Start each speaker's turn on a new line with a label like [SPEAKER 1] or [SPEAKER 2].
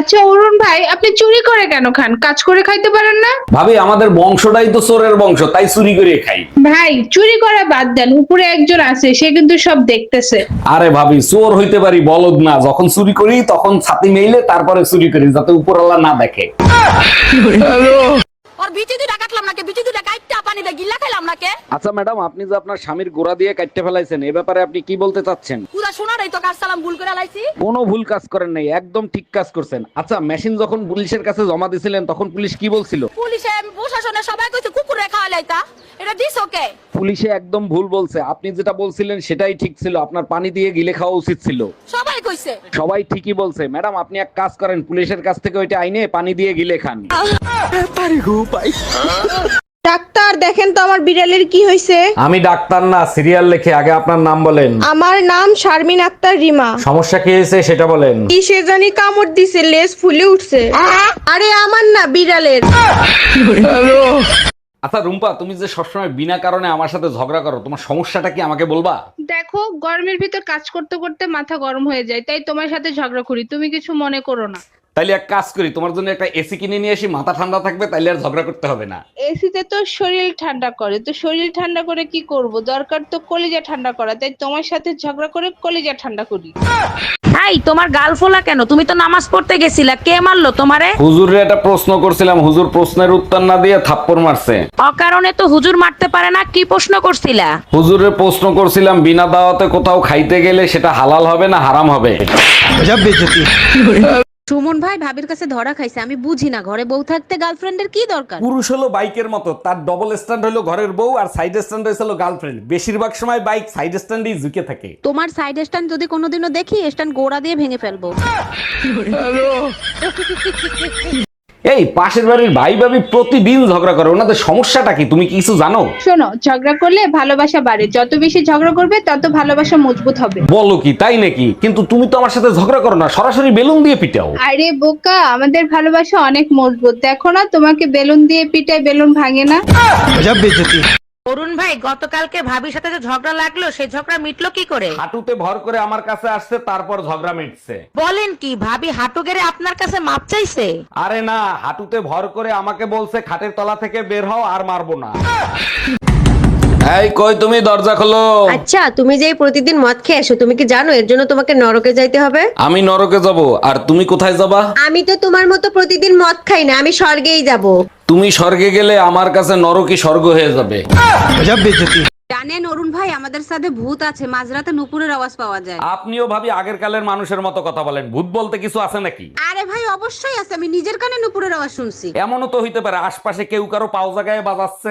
[SPEAKER 1] আচ্ছা অরুণ ভাই, আপনি চুরি করে কেন খান? কাজ করে খাইতে পারেন না?
[SPEAKER 2] ভাবি, আমাদের বংশটাই তো চোরের বংশ, তাই চুরি করে খাই।
[SPEAKER 1] ভাই, চুরি করা বাদ দেন, উপরে একজন আছে, সে কিন্তু সব দেখতেছে।
[SPEAKER 2] আরে ভাবি, চোর হইতে পারি, বলদ না। যখন চুরি করি তখন ছাতি মেইলে তারপরে চুরি করি, যাতে উপরওয়ালা না দেখে।
[SPEAKER 3] और बीचे দুইটা কাটলাম নাকি बीचे দুইটা কাটটা পানি দে গিলা খাইলাম নাকি
[SPEAKER 2] আচ্ছা ম্যাডাম, আপনি যে আপনার স্বামীর গোড়া দিয়ে কাটতে ফেলাইছেন, এ ব্যাপারে আপনি কি বলতে চাচ্ছেন?
[SPEAKER 3] পুরা শোনারই তো কার সালাম ভুল করে লাইছি।
[SPEAKER 2] কোনো ভুল কাজ করেন নাই, একদম ঠিক কাজ করছেন। আচ্ছা, মেশিন যখন পুলিশের কাছে জমা দিছিলেন তখন পুলিশ কি বলছিল?
[SPEAKER 3] পুলিশে প্রশাসনে সবাই কইছে কুকুরে খাওয়া লাইতা, এটা দিছ ওকে।
[SPEAKER 2] পুলিশে একদম ভুল বলছে। আপনি যেটা বলছিলেন সেটাই ঠিক ছিল, আপনার পানি দিয়ে গিলে খাওয়া উচিত ছিল।
[SPEAKER 3] সবাই কইছে।
[SPEAKER 2] সবাই ঠিকই বলছে। ম্যাডাম, আপনি এক কাজ করেন, পুলিশের কাছ থেকে ওইটা আইনে পানি দিয়ে গিলে খান।
[SPEAKER 4] ডাক্তার দেখেন তো আমার বিড়ালের কি হয়েছে।
[SPEAKER 2] আমি ডাক্তার না, সিরিয়াল লেখে। আগে আপনার নাম বলেন।
[SPEAKER 4] আমার নাম শারমিন আক্তার রিমা।
[SPEAKER 2] সমস্যা কি হয়েছে সেটা বলেন।
[SPEAKER 4] কি সে জানি কামড় দিছে, লেজ ফুলে উঠছে। আরে আমার না, বিড়ালের।
[SPEAKER 2] আচ্ছা রুম্পা, তুমি যে সবসময় বিনা কারণে আমার সাথে ঝগড়া করো, তোমার সমস্যাটা কি আমাকে বলবা?
[SPEAKER 1] দেখো, গরমের ভিতর কাজ করতে করতে মাথা গরম হয়ে যায়, তাই তোমার সাথে ঝগড়া করি, তুমি কিছু মনে করো না।
[SPEAKER 2] তাইলে এক কাজ করি, তোমার জন্য একটা এসি কিনে নিয়ে আসি, মাথা ঠান্ডা থাকবে, তাইলে আর ঝগড়া করতে হবে না।
[SPEAKER 1] এসিতে তো শরীর ঠান্ডা করে, তো শরীর ঠান্ডা করে কি করব? দরকার তো কলিজা ঠান্ডা করা, তাই তোমার সাথে ঝগড়া করে কলিজা ঠান্ডা করি।
[SPEAKER 5] এই তোমার গাল ফোলা কেন? তুমি তো নামাজ পড়তে গেছিলা, কে মারলো তোমারে?
[SPEAKER 2] হুজুরে একটা প্রশ্ন করছিলাম, হুজুর প্রশ্নের উত্তর না দিয়ে থাপ্পড় মারছে।
[SPEAKER 5] অকারণে তো হুজুর মারতে পারে না। কি প্রশ্ন করছিলা?
[SPEAKER 2] হুজুরে প্রশ্ন করছিলাম, বিনা দাওয়াতে কোথাও খাইতে গেলে সেটা হালাল হবে না হারাম হবে?
[SPEAKER 6] সুমন ভাই ভাবির কাছে ধরা খাইছে, আমি বুঝি না ঘরে বউ থাকতে গার্লফ্রেন্ডের কি দরকার।
[SPEAKER 2] পুরুষ হলো বাইকের মতো, তার ডবল স্ট্যান্ড হলো ঘরের বউ, আর সাইড স্ট্যান্ড হলো গার্লফ্রেন্ড। বেশিরভাগ সময় বাইক সাইড স্ট্যান্ডেই ঝুঁকে থাকে।
[SPEAKER 6] তোমার সাইড স্ট্যান্ড যদি কোনোদিনও দেখি, স্ট্যান্ড গোড়া দিয়ে ভেঙে ফেলবো।
[SPEAKER 2] এই পাশের বাড়ির ভাই ভাবি প্রতিদিন ঝগড়া করে, ওনাদের সমস্যাটা কি তুমি কি কিছু জানো?
[SPEAKER 1] শোনো, ঝগড়া করলে ভালোবাসা বাড়ে, যত বেশি ঝগড়া করবে তত ভালোবাসা মজবুত হবে।
[SPEAKER 2] বলো কি, তাই নাকি? কিন্তু তুমি তো আমার সাথে ঝগড়া করো না, সরাসরি বেলুন দিয়ে পিটাও।
[SPEAKER 1] আরে বোকা, আমাদের ভালোবাসা অনেক মজবুত, দেখো না, তোমাকে বেলুন দিয়ে পিটায় বেলুন ভাঙে না।
[SPEAKER 5] অরুণ ভাই, গতকালকে ভাবির সাথে যে ঝগড়া লাগলো, সেই ঝগড়া মিটলো কি করে?
[SPEAKER 2] হাঁটুতে ভর করে আমার কাছে আসছে, তারপর ঝগড়া মিটছে।
[SPEAKER 5] বলেন কি, ভাবি হাঁটু গেড়ে আপনার কাছে মাপ চাইছে?
[SPEAKER 2] আরে না, হাঁটুতে ভর করে আমাকে বলছে খাটের তলা থেকে বের হও, আর মারবো না। এই কই তুমি, দরজা খোলো।
[SPEAKER 7] আচ্ছা, তুমি যে এই প্রতিদিন মদ খেয়ে আসো, তুমি কি জানো এর জন্য তোমাকে নরকে যাইতে হবে?
[SPEAKER 2] আমি নরকে যাব, আর তুমি কোথায় যাবা?
[SPEAKER 7] আমি তো তোমার মতো প্রতিদিন মদ খাই না, আমি স্বর্গেই যাব।
[SPEAKER 2] তুমি স্বর্গে গেলে আমার কাছে নরকই স্বর্গ হয়ে যাবে।
[SPEAKER 6] জানেন অরুণ ভাই, আমাদের সাথে ভূত আছে, মাঝরাতে নুপুরের আওয়াজ পাওয়া যায়।
[SPEAKER 2] আপনিও ভাবি আগের কালের মানুষের মতো কথা বলেন, ভূত বলতে কিছু আছে নাকি?
[SPEAKER 6] আরে ভাই অবশ্যই আছে, আমি নিজের কানে নুপুরের আওয়াজ শুনছি।
[SPEAKER 2] এমনও তো হইতে পারে আশপাশে কেউ কারো পাও জায়গায় বাজাচ্ছে।